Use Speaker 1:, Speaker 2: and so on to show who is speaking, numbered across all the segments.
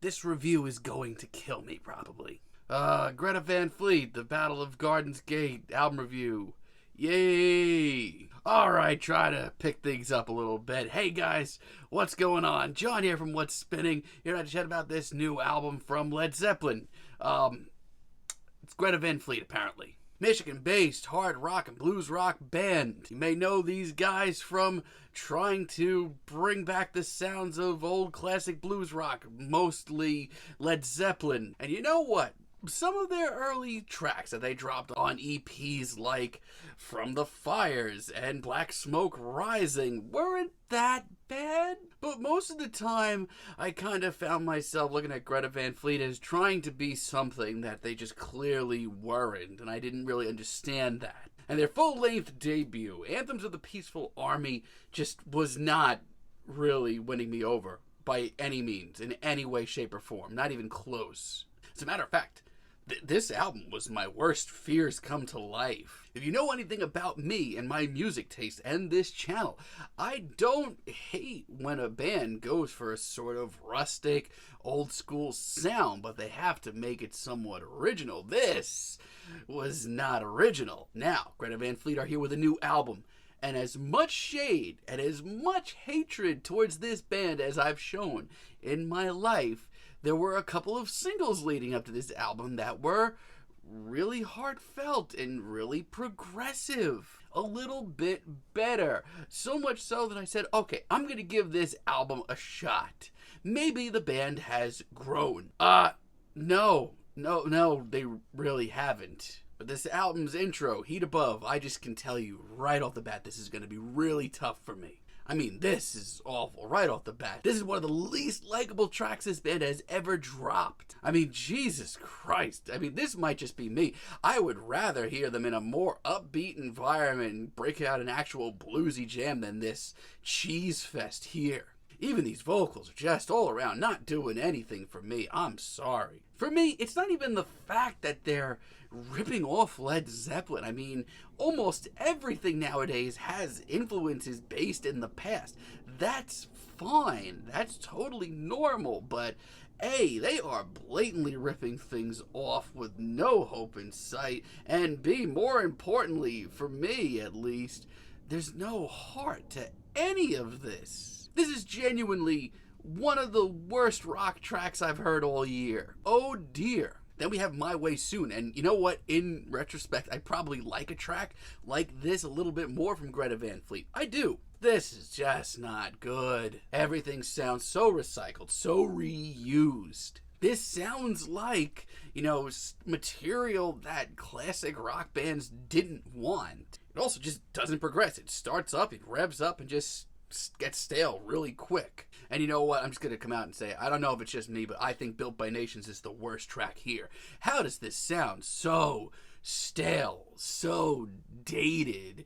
Speaker 1: This review is going to kill me, probably. Greta Van Fleet, The Battle of Gardens Gate, album review. Yay! Alright, try to pick things up a little bit. Hey guys, what's going on? John here from What's Spinning, here to chat about this new album from Led Zeppelin. It's Greta Van Fleet, apparently. Michigan-based hard rock and blues rock band. You may know these guys from trying to bring back the sounds of old classic blues rock, mostly Led Zeppelin. And you know what? Some of their early tracks that they dropped on EPs like From the Fires and Black Smoke Rising weren't that bad. But most of the time, I kind of found myself looking at Greta Van Fleet as trying to be something that they just clearly weren't, and I didn't really understand that. And their full-length debut, Anthems of the Peaceful Army, just was not really winning me over by any means, in any way, shape, or form. Not even close. As a matter of fact, this album was my worst fears come to life. If you know anything about me and my music taste and this channel, I don't hate when a band goes for a sort of rustic, old school sound, but they have to make it somewhat original. This was not original. Now, Greta Van Fleet are here with a new album, and as much shade and as much hatred towards this band as I've shown in my life, there were a couple of singles leading up to this album that were really heartfelt and really progressive. A little bit better. So much so that I said, okay, I'm going to give this album a shot. Maybe the band has grown. No, they really haven't. But this album's intro, Heat Above, I just can tell you right off the bat, this is going to be really tough for me. I mean, this is awful right off the bat. This is one of the least likable tracks this band has ever dropped. I mean, Jesus Christ. I mean, this might just be me. I would rather hear them in a more upbeat environment and break out an actual bluesy jam than this cheese fest here. Even these vocals are just all around not doing anything for me. I'm sorry. For me, it's not even the fact that they're ripping off Led Zeppelin. I mean, almost everything nowadays has influences based in the past. That's fine. That's totally normal. But A, they are blatantly ripping things off with no hope in sight. And B, more importantly, for me at least, there's no heart to any of this. This is genuinely one of the worst rock tracks I've heard all year. Oh dear. Then we have My Way Soon, and you know what? In retrospect, I probably like a track like this a little bit more from Greta Van Fleet. I do. This is just not good. Everything sounds so recycled, so reused. This sounds like, material that classic rock bands didn't want. It also just doesn't progress. It starts up, it revs up, and just gets stale really quick. And you know what? I'm just going to come out and say, I don't know if it's just me, but I think Built by Nations is the worst track here. How does this sound so stale, so dated?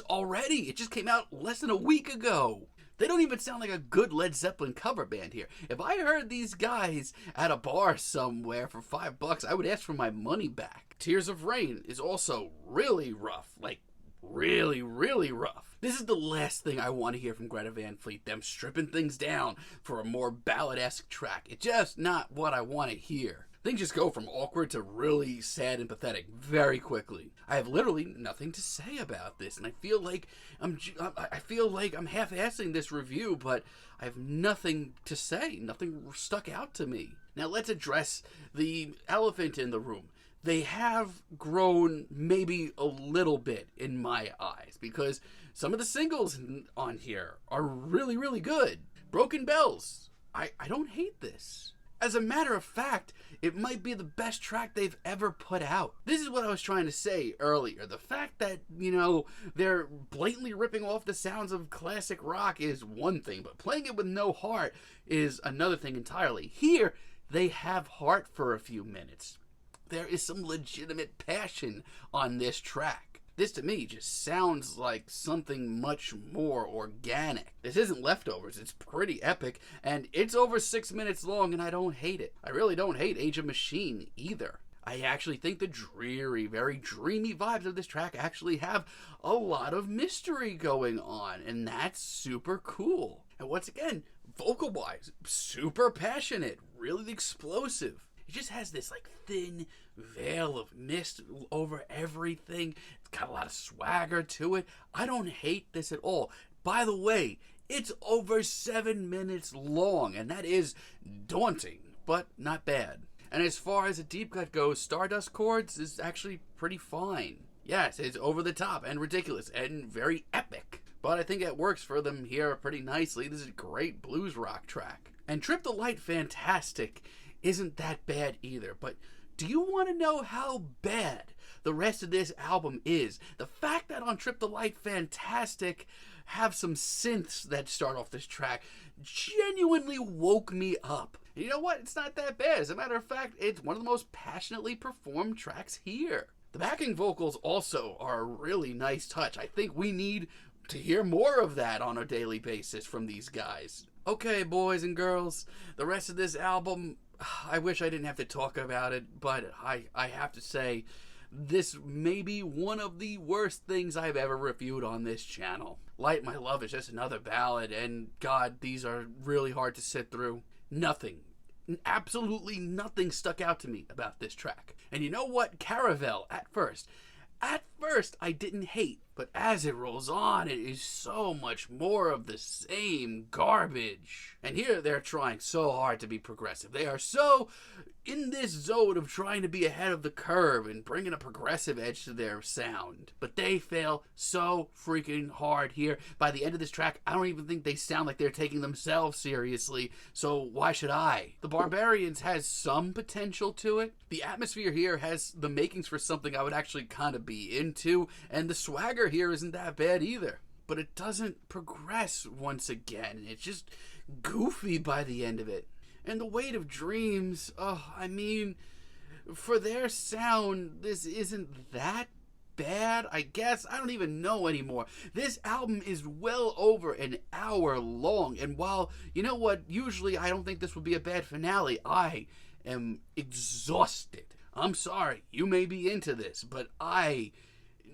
Speaker 1: Already, it just came out less than a week ago. They don't even sound like a good Led Zeppelin cover band here. If I heard these guys at a bar somewhere for $5, I would ask for my money back. Tears of Rain is also really rough, like really, really rough. This is the last thing I want to hear from Greta Van Fleet, them stripping things down for a more ballad-esque track. It's just not what I want to hear. Things just go from awkward to really sad and pathetic very quickly. I have literally nothing to say about this, and I feel like I'm half-assing this review, but I have nothing to say. Nothing stuck out to me. Now let's address the elephant in the room. They have grown maybe a little bit in my eyes, because some of the singles on here are really, really good. Broken Bells. I don't hate this. As a matter of fact, it might be the best track they've ever put out. This is what I was trying to say earlier. The fact that, they're blatantly ripping off the sounds of classic rock is one thing, but playing it with no heart is another thing entirely. Here, they have heart for a few minutes. There is some legitimate passion on this track. This to me just sounds like something much more organic. This isn't Leftovers, it's pretty epic, and it's over 6 minutes long, and I don't hate it. I really don't hate Age of Machine either. I actually think the dreary, very dreamy vibes of this track actually have a lot of mystery going on, and that's super cool. And once again, vocal-wise, super passionate, really explosive. It just has this like thin veil of mist over everything. It's got a lot of swagger to it. I don't hate this at all. By the way, it's over 7 minutes long, and that is daunting, but not bad. And as far as a deep cut goes, Stardust Chords is actually pretty fine. Yes, it's over the top and ridiculous and very epic, but I think it works for them here pretty nicely. This is a great blues rock track. And Trip the Light Fantastic isn't that bad either, but do you want to know how bad the rest of this album is? The fact that on Trip the Light Fantastic have some synths that start off this track genuinely woke me up. And you know what? It's not that bad. As a matter of fact, it's one of the most passionately performed tracks here. The backing vocals also are a really nice touch. I think we need to hear more of that on a daily basis from these guys. Okay, boys and girls, the rest of this album, I wish I didn't have to talk about it, but I have to say, this may be one of the worst things I've ever reviewed on this channel. Light My Love is just another ballad, and God, these are really hard to sit through. Nothing, absolutely nothing stuck out to me about this track. And you know what? Caravel, at first I didn't hate, but as it rolls on, it is so much more of the same garbage. And here they're trying so hard to be progressive. They are so in this zone of trying to be ahead of the curve and bringing a progressive edge to their sound. But they fail so freaking hard here. By the end of this track, I don't even think they sound like they're taking themselves seriously, so why should I? The Barbarians has some potential to it. The atmosphere here has the makings for something I would actually kind of be into, and the swagger here isn't that bad either. But it doesn't progress once again. It's just goofy by the end of it. And the Weight of Dreams, I mean, for their sound, this isn't that bad, I guess. I don't even know anymore. This album is well over an hour long, and while, you know what, usually I don't think this would be a bad finale, I am exhausted. I'm sorry, you may be into this, but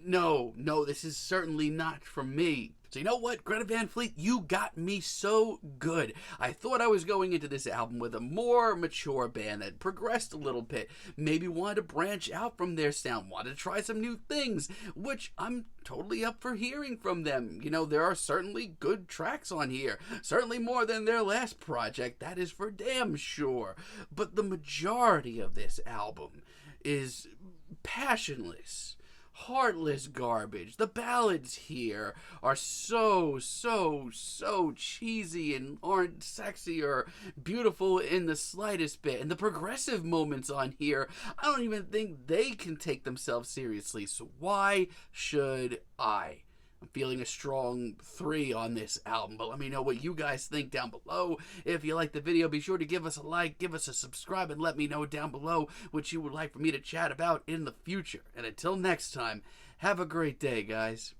Speaker 1: no, this is certainly not for me. So you know what, Greta Van Fleet, you got me so good. I thought I was going into this album with a more mature band that progressed a little bit, maybe wanted to branch out from their sound, wanted to try some new things, which I'm totally up for hearing from them. You know, there are certainly good tracks on here, certainly more than their last project, that is for damn sure. But the majority of this album is passionless, heartless garbage. The ballads here are so cheesy and aren't sexy or beautiful in the slightest bit. And the progressive moments on here, I don't even think they can take themselves seriously. So why should I? I'm feeling a strong 3 on this album, but let me know what you guys think down below. If you like the video, be sure to give us a like, give us a subscribe, and let me know down below what you would like for me to chat about in the future. And until next time, have a great day, guys.